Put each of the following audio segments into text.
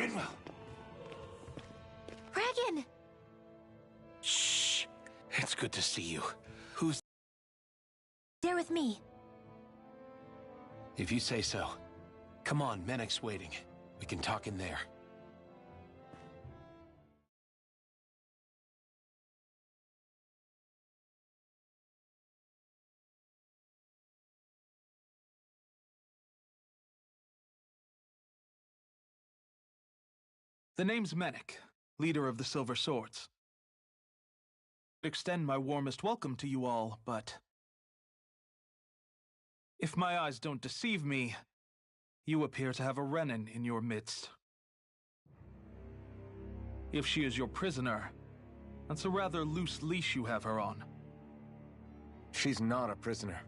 Rinwell! Bragan! Shh! It's good to see you. Who's... There with me. If you say so. Come on, Menek's waiting. We can talk in there. The name's Menek, leader of the Silver Swords. Extend my warmest welcome to you all, but... if my eyes don't deceive me, you appear to have a Renan in your midst. If she is your prisoner, that's a rather loose leash you have her on. She's not a prisoner.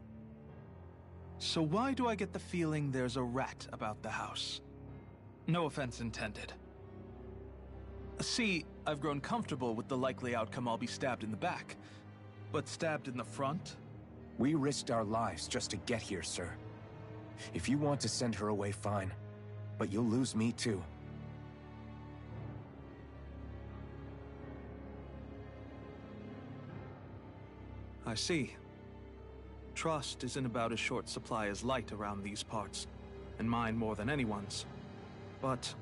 So why do I get the feeling there's a rat about the house? No offense intended. See, I've grown comfortable with the likely outcome I'll be stabbed in the back. But stabbed in the front? We risked our lives just to get here, sir. If you want to send her away, fine. But you'll lose me too. I see. Trust isn't about as short supply as light around these parts, and mine more than anyone's. But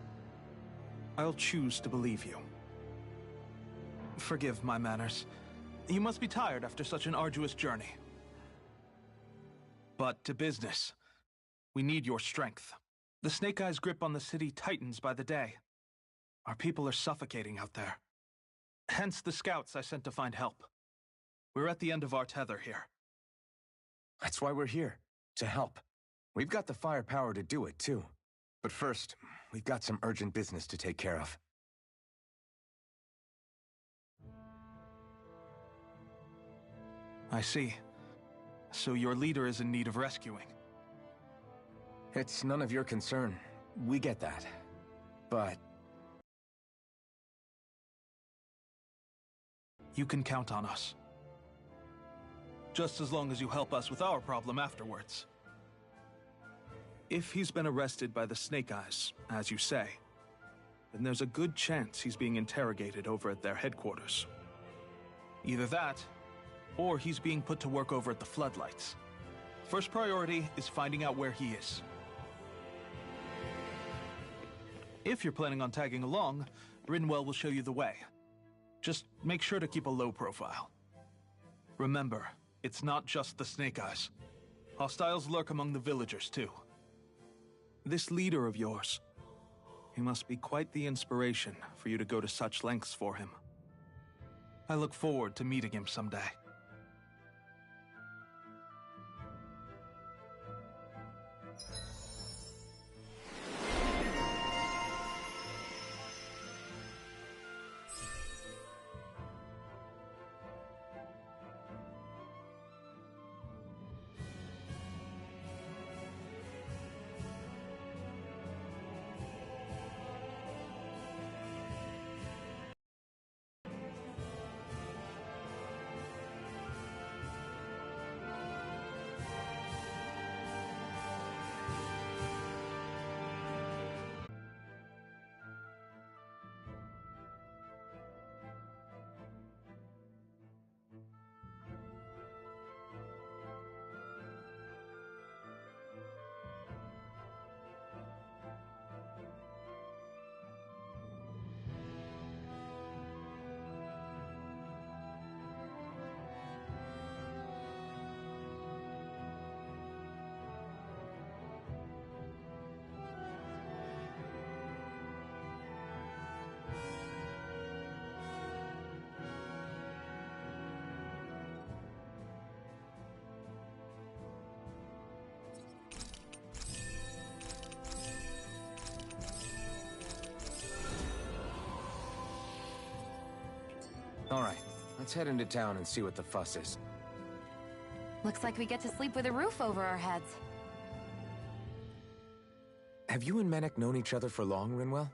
I'll choose to believe you. Forgive my manners. You must be tired after such an arduous journey. But to business. We need your strength. The Snake Eyes' grip on the city tightens by the day. Our people are suffocating out there. Hence the scouts I sent to find help. We're at the end of our tether here. That's why we're here, to help. We've got the firepower to do it, too. But first, we've got some urgent business to take care of. I see. So your leader is in need of rescuing. It's none of your concern. We get that. But... you can count on us. Just as long as you help us with our problem afterwards. If he's been arrested by the Snake Eyes, as you say, then there's a good chance he's being interrogated over at their headquarters. Either that, or he's being put to work over at the Floodlights. First priority is finding out where he is. If you're planning on tagging along, Rinwell will show you the way. Just make sure to keep a low profile. Remember, it's not just the Snake Eyes. Hostiles lurk among the villagers, too. This leader of yours, he must be quite the inspiration for you to go to such lengths for him. I look forward to meeting him someday. All right, let's head into town and see what the fuss is. Looks like we get to sleep with a roof over our heads. Have you and Menek known each other for long, Rinwell?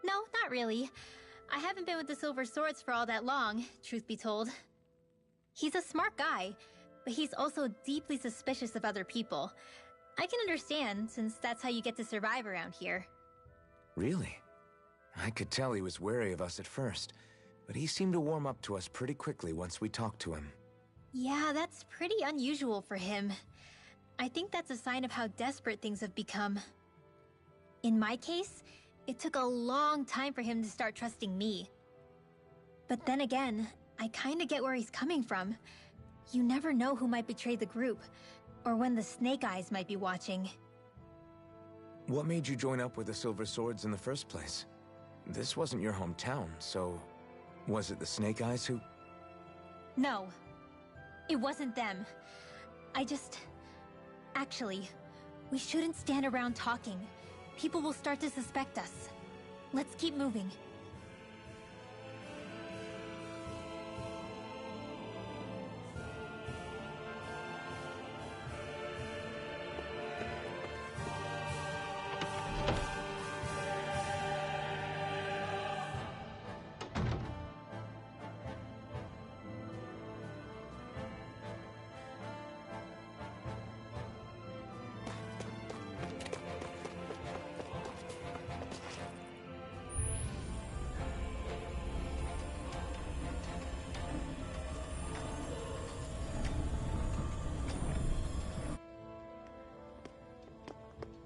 No, not really. I haven't been with the Silver Swords for all that long, truth be told. He's a smart guy, but he's also deeply suspicious of other people. I can understand, since that's how you get to survive around here. Really? I could tell he was wary of us at first, but he seemed to warm up to us pretty quickly once we talked to him. Yeah, that's pretty unusual for him. I think that's a sign of how desperate things have become. In my case, it took a long time for him to start trusting me. But then again, I kinda get where he's coming from. You never know who might betray the group, or when the Snake Eyes might be watching. What made you join up with the Silver Swords in the first place? This wasn't your hometown, so... was it the Snake Eyes who... No. It wasn't them. Actually, we shouldn't stand around talking. People will start to suspect us. Let's keep moving.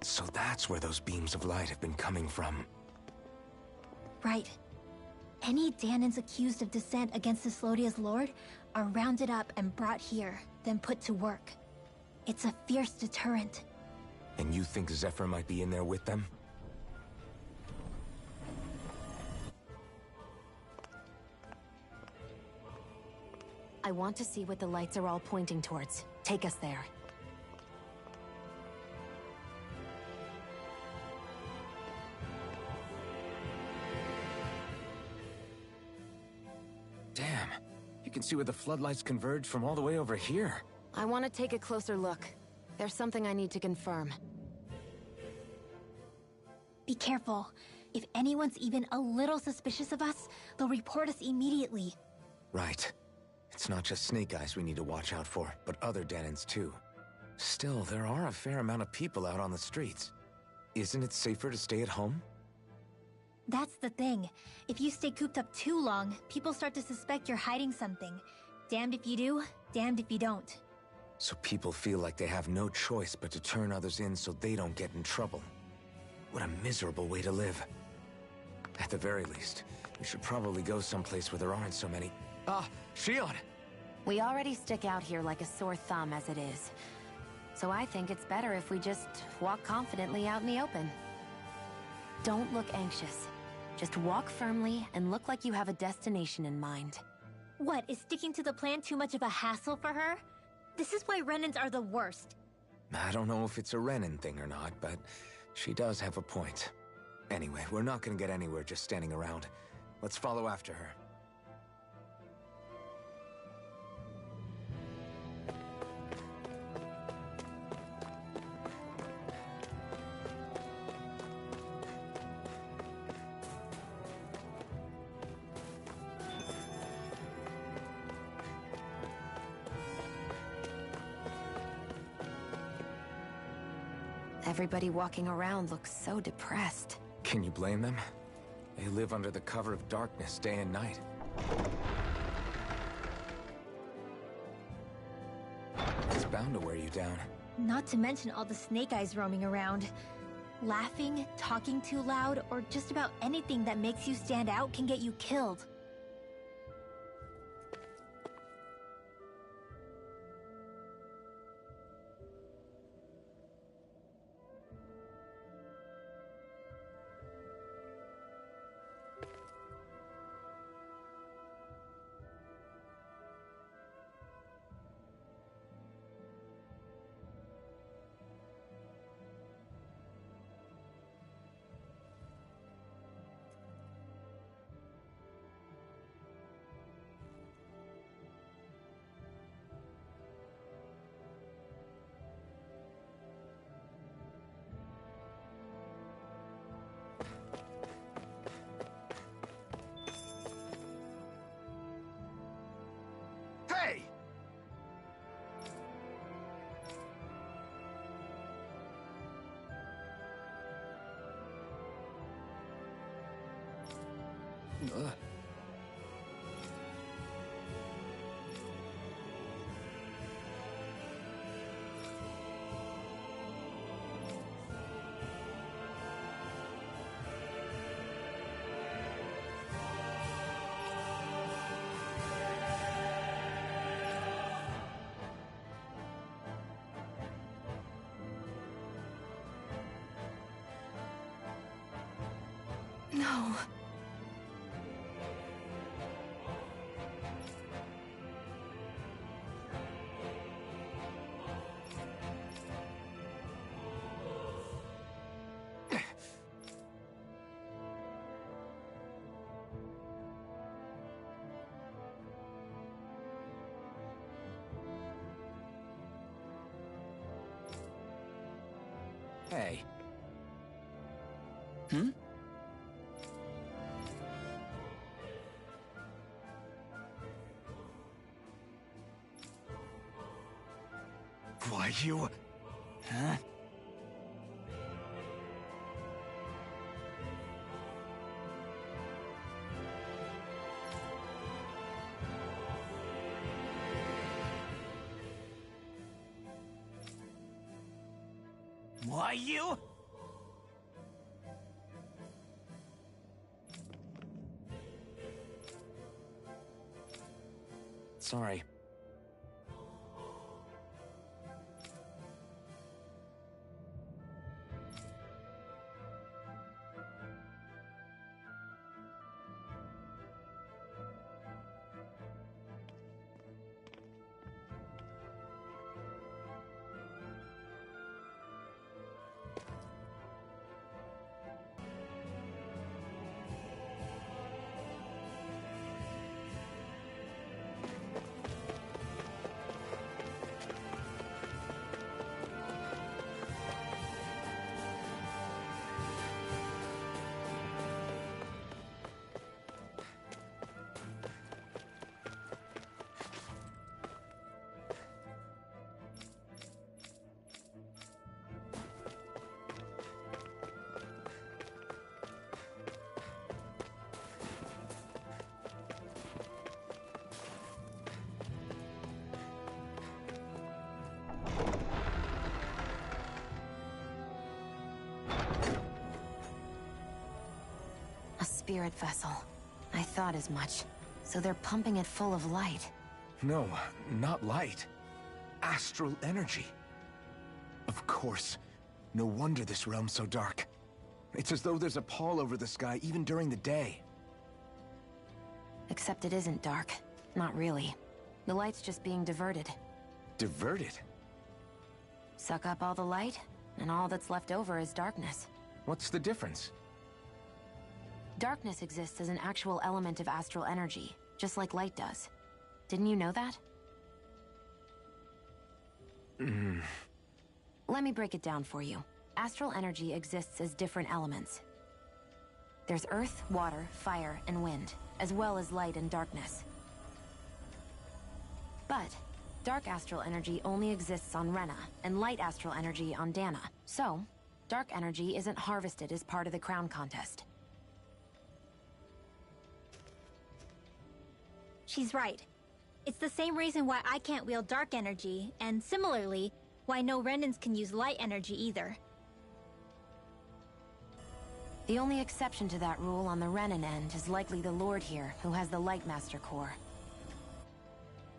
So that's where those beams of light have been coming from. Right. Any Dahnans accused of dissent against Cyslodia's lord are rounded up and brought here, then put to work. It's a fierce deterrent. And you think Zephyr might be in there with them? I want to see what the lights are all pointing towards. Take us there. Damn. You can see where the floodlights converge from all the way over here. I want to take a closer look. There's something I need to confirm. Be careful. If anyone's even a little suspicious of us, they'll report us immediately. Right. It's not just Snake Eyes we need to watch out for, but other Dahnans too. Still, there are a fair amount of people out on the streets. Isn't it safer to stay at home? That's the thing. If you stay cooped up too long, people start to suspect you're hiding something. Damned if you do, damned if you don't. So people feel like they have no choice but to turn others in so they don't get in trouble. What a miserable way to live. At the very least, we should probably go someplace where there aren't so many... Ah, Shion! We already stick out here like a sore thumb as it is. So I think it's better if we just walk confidently out in the open. Don't look anxious. Just walk firmly and look like you have a destination in mind. What, is sticking to the plan too much of a hassle for her? This is why Renans are the worst. I don't know if it's a Renan thing or not, but she does have a point. Anyway, we're not gonna get anywhere just standing around. Let's follow after her. Everybody walking around looks so depressed. Can you blame them? They live under the cover of darkness day and night. It's bound to wear you down. Not to mention all the Snake Eyes roaming around. Laughing, talking too loud, or just about anything that makes you stand out can get you killed. No. Hey. Hmm? Why, you... Huh? Why, you? Sorry. A spirit vessel. I thought as much. So they're pumping it full of light. No, not light. Astral energy. Of course. No wonder this realm's so dark. It's as though there's a pall over the sky even during the day. Except it isn't dark. Not really. The light's just being diverted. Diverted? Suck up all the light, and all that's left over is darkness. What's the difference? Darkness exists as an actual element of astral energy, just like light does. Didn't you know that? Let me break it down for you. Astral energy exists as different elements. There's earth, water, fire, and wind, as well as light and darkness. But dark astral energy only exists on Rena, and light astral energy on Dana. So, dark energy isn't harvested as part of the crown contest. She's right. It's the same reason why I can't wield dark energy, and similarly, why no Renans can use light energy either. The only exception to that rule on the Renan end is likely the Lord here, who has the Light Master core.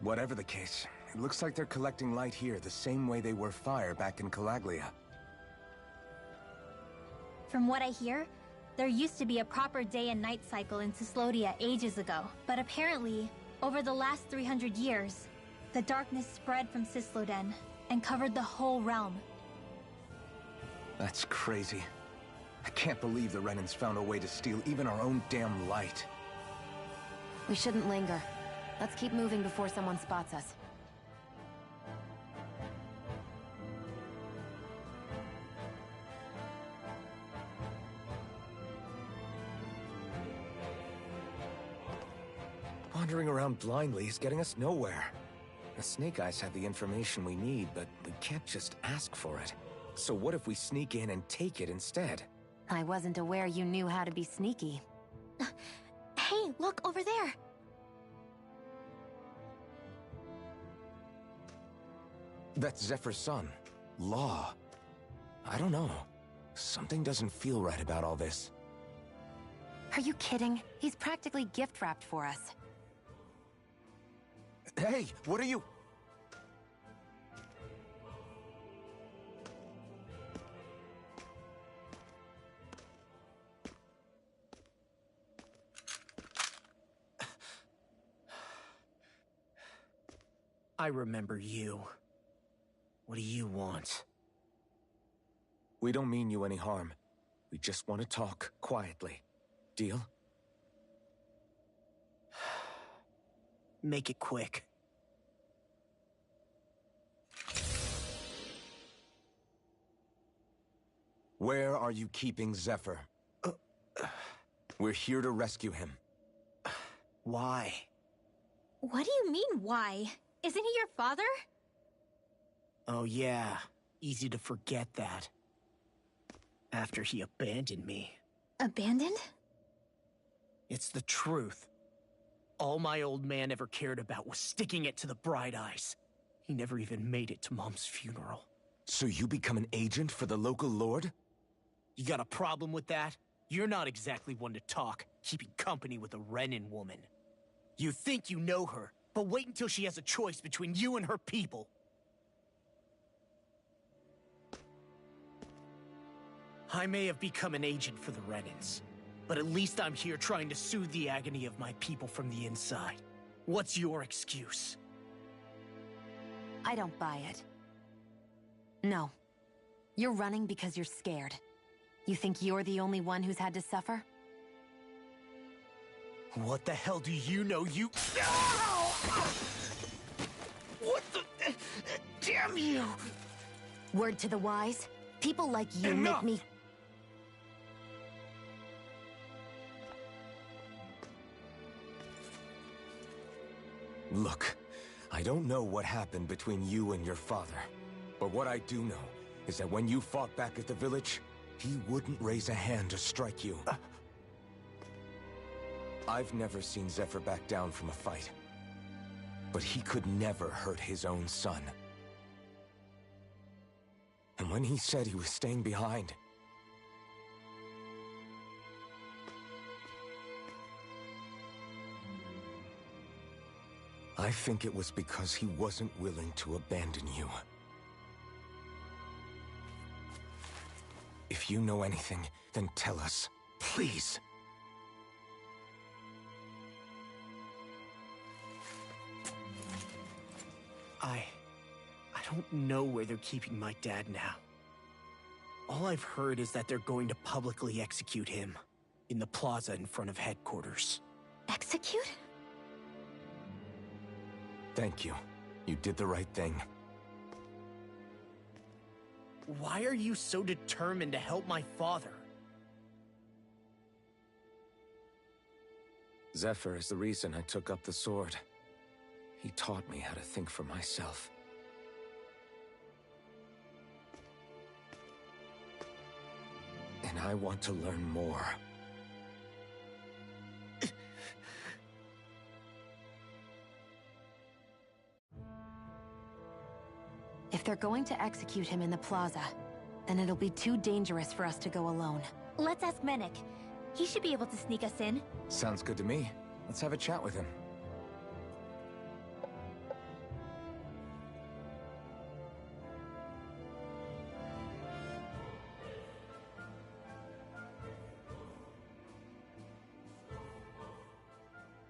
Whatever the case, it looks like they're collecting light here the same way they were fire back in Calaglia. From what I hear, there used to be a proper day and night cycle in Cyslodia ages ago, but apparently, over the last 300 years, the darkness spread from Cysloden and covered the whole realm. That's crazy. I can't believe the Renans found a way to steal even our own damn light. We shouldn't linger. Let's keep moving before someone spots us. Wandering around blindly is getting us nowhere. The Snake Eyes have the information we need, but we can't just ask for it. So what if we sneak in and take it instead? I wasn't aware you knew how to be sneaky. Hey, look over there. That's Zephyr's son, Law. I don't know. Something doesn't feel right about all this. Are you kidding? He's practically gift-wrapped for us. Hey, what are you... I remember you. What do you want? We don't mean you any harm. We just want to talk quietly. Deal? Make it quick. Where are you keeping Zephyr? We're here to rescue him. Why? What do you mean, why? Isn't he your father? Oh yeah, easy to forget that. After he abandoned me. Abandoned? It's the truth. All my old man ever cared about was sticking it to the Bright Eyes. He never even made it to Mom's funeral. So you become an agent for the local lord? You got a problem with that? You're not exactly one to talk, keeping company with a Renan woman. You think you know her, but wait until she has a choice between you and her people. I may have become an agent for the Renans, but at least I'm here trying to soothe the agony of my people from the inside. What's your excuse? I don't buy it. No. You're running because you're scared. You think you're the only one who's had to suffer? What the hell do you know, you... What the... Damn you! Word to the wise, people like you Enough! make me... Look, I don't know what happened between you and your father. But what I do know is that when you fought back at the village, he wouldn't raise a hand to strike you. I've never seen Zephyr back down from a fight. But he could never hurt his own son. And when he said he was staying behind... I think it was because he wasn't willing to abandon you. If you know anything, then tell us, please. I don't know where they're keeping my dad now. All I've heard is that they're going to publicly execute him in the plaza in front of headquarters. Execute? Thank you. You did the right thing. Why are you so determined to help my father? Zephyr is the reason I took up the sword. He taught me how to think for myself. And I want to learn more. If they're going to execute him in the plaza, then it'll be too dangerous for us to go alone. Let's ask Menik. He should be able to sneak us in. Sounds good to me. Let's have a chat with him.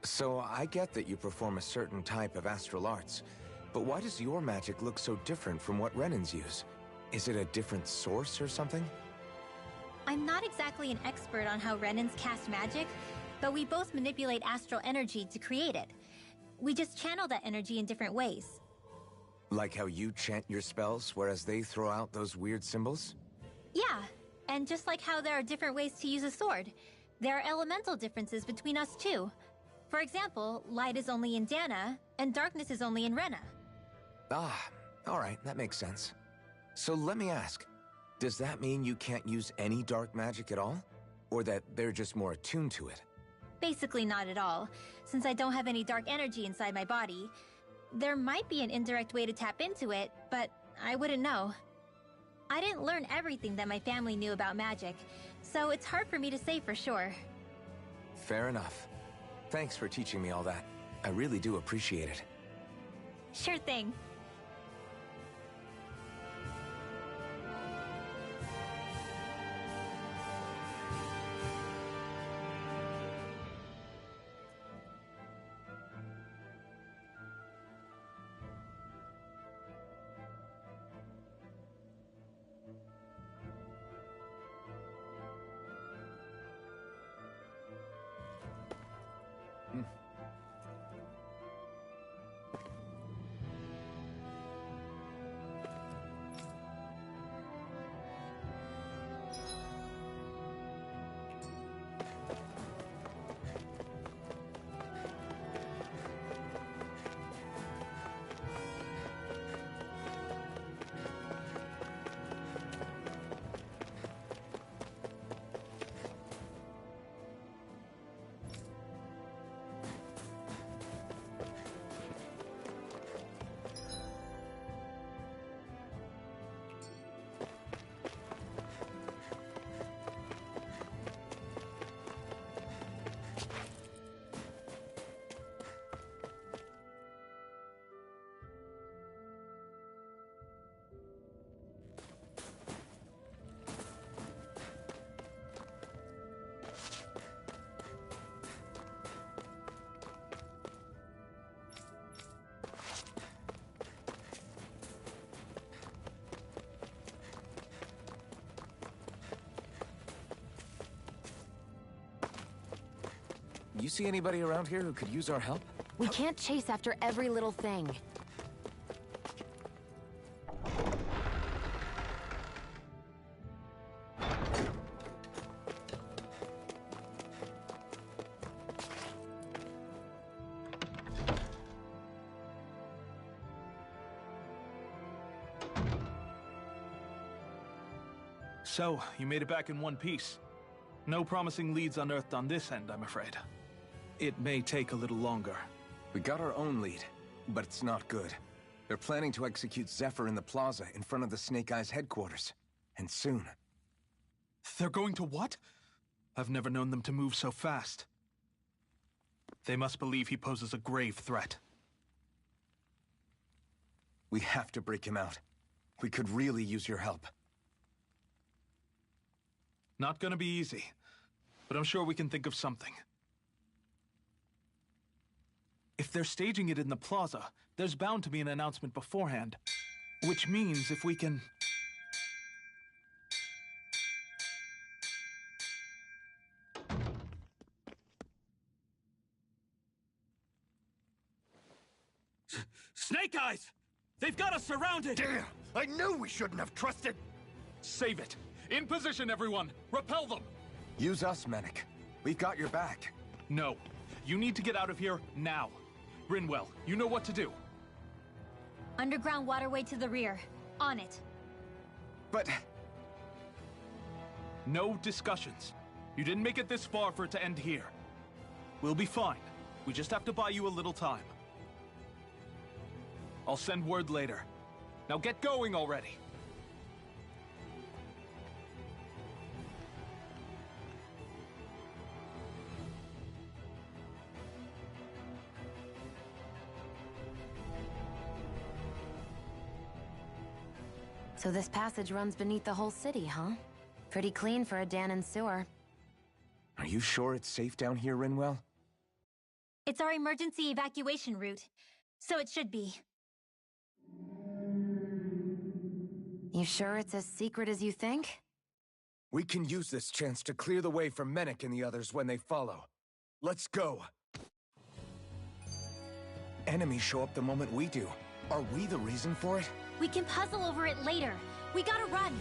So, I get that you perform a certain type of astral arts, but why does your magic look so different from what Renans use? Is it a different source or something? I'm not exactly an expert on how Renans cast magic, but we both manipulate astral energy to create it. We just channel that energy in different ways. Like how you chant your spells, whereas they throw out those weird symbols? Yeah, and just like how there are different ways to use a sword, there are elemental differences between us too. For example, light is only in Dana, and darkness is only in Rena. Ah, alright, that makes sense. So let me ask, does that mean you can't use any dark magic at all? Or that they're just more attuned to it? Basically not at all, since I don't have any dark energy inside my body. There might be an indirect way to tap into it, but I wouldn't know. I didn't learn everything that my family knew about magic, so it's hard for me to say for sure. Fair enough. Thanks for teaching me all that. I really do appreciate it. Sure thing. You see anybody around here who could use our help? We can't chase after every little thing. So, you made it back in one piece. No promising leads unearthed on this end, I'm afraid. It may take a little longer. We got our own lead, but it's not good. They're planning to execute Zephyr in the plaza in front of the Snake Eyes headquarters. And soon. They're going to what? I've never known them to move so fast. They must believe he poses a grave threat. We have to break him out. We could really use your help. Not gonna be easy, but I'm sure we can think of something. If they're staging it in the plaza, there's bound to be an announcement beforehand. Which means if we can... Snake Eyes! They've got us surrounded! Damn! I knew we shouldn't have trusted... Save it! In position, everyone! Repel them! Use us, Mennick. We've got your back. No. You need to get out of here now. Rinwell, you know what to do. Underground waterway to the rear. On it. But... No discussions. You didn't make it this far for it to end here. We'll be fine. We just have to buy you a little time. I'll send word later. Now get going already. So this passage runs beneath the whole city, huh? Pretty clean for a Dahnan sewer. Are you sure it's safe down here, Rinwell? It's our emergency evacuation route, so it should be. You sure it's as secret as you think? We can use this chance to clear the way for Mennick and the others when they follow. Let's go. Enemies show up the moment we do. Are we the reason for it? We can puzzle over it later. We gotta run.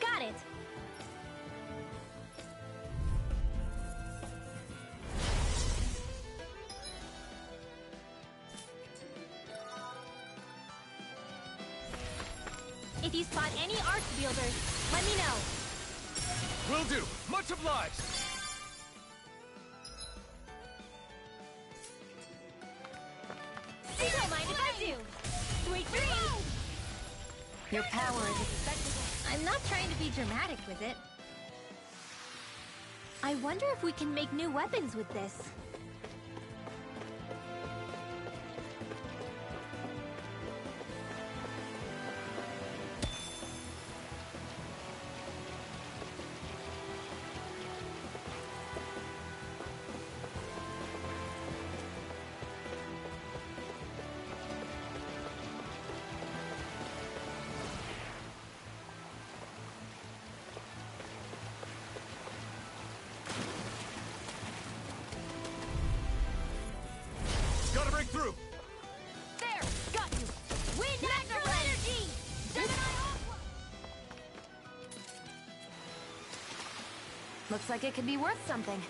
Got it. If you spot any arch wielders, let me know. Will do. Much obliged. You don't mind if I do. Sweet dreams. Your power is expected. I'm not trying to be dramatic with it. I wonder if we can make new weapons with this. Gotta break through. There! Got you! Wind natural energy! Looks like it could be worth something.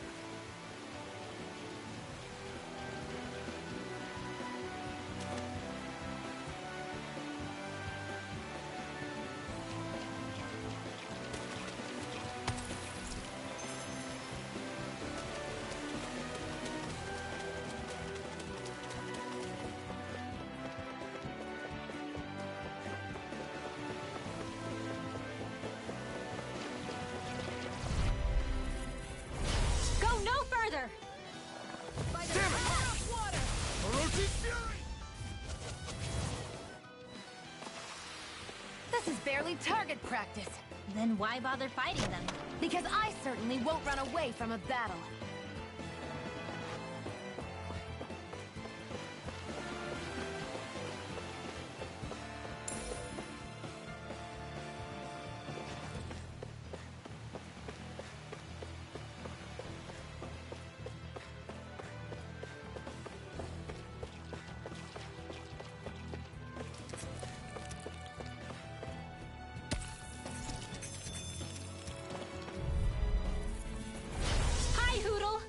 Go no further! Damn it! Orochi's fury! This is barely target practice. Then why bother fighting them? Because I certainly won't run away from a battle. Hi, Hoodle!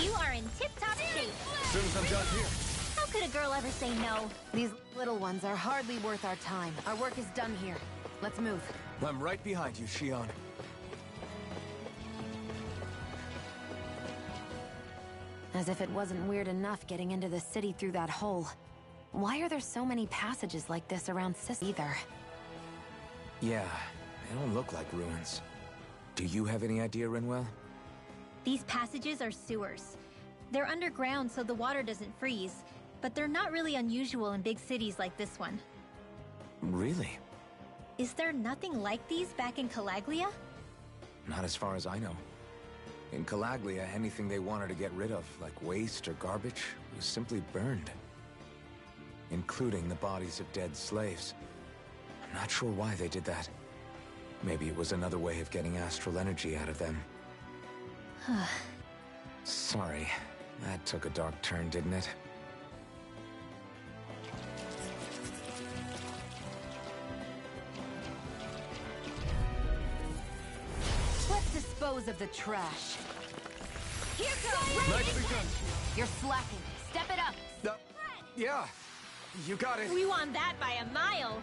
You are in tip-top shape. As soon as I'm done here. How could a girl ever say no? These little ones are hardly worth our time. Our work is done here. Let's move. I'm right behind you, Shion. As if it wasn't weird enough getting into the city through that hole. Why are there so many passages like this around Sis either? Yeah, they don't look like ruins. Do you have any idea, Rinwell? These passages are sewers. They're underground so the water doesn't freeze, but they're not really unusual in big cities like this one. Really? Is there nothing like these back in Calaglia? Not as far as I know. In Calaglia, anything they wanted to get rid of, like waste or garbage, was simply burned. Including the bodies of dead slaves. I'm not sure why they did that. Maybe it was another way of getting astral energy out of them. Sorry, that took a dark turn, didn't it? Let's dispose of the trash. Here goes! Nicely done. You're slacking. Step it up. Yeah, you got it. We won that by a mile!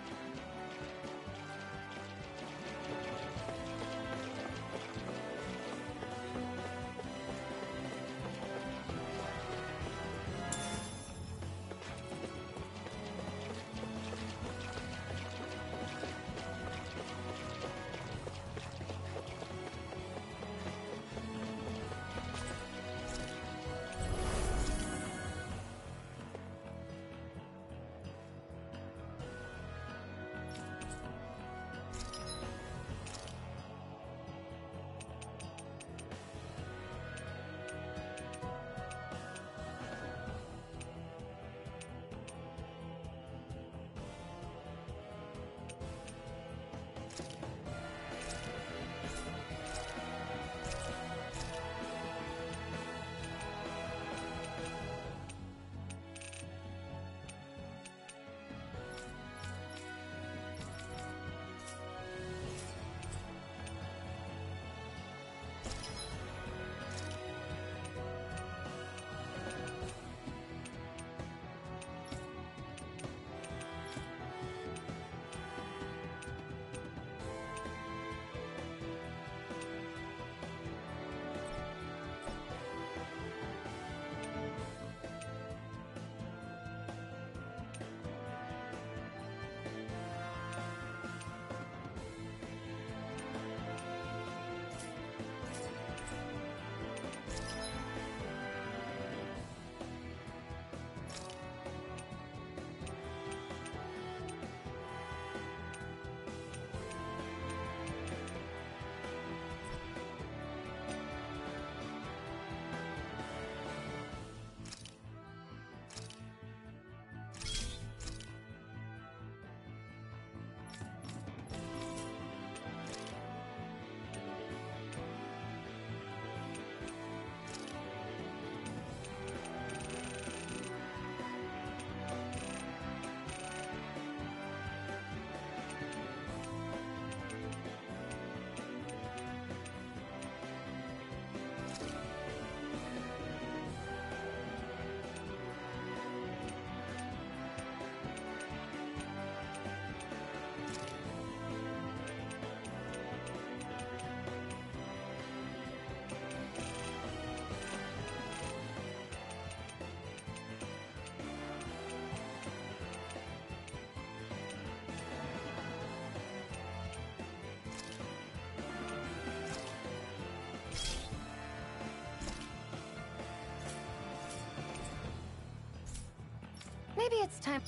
Maybe it's time...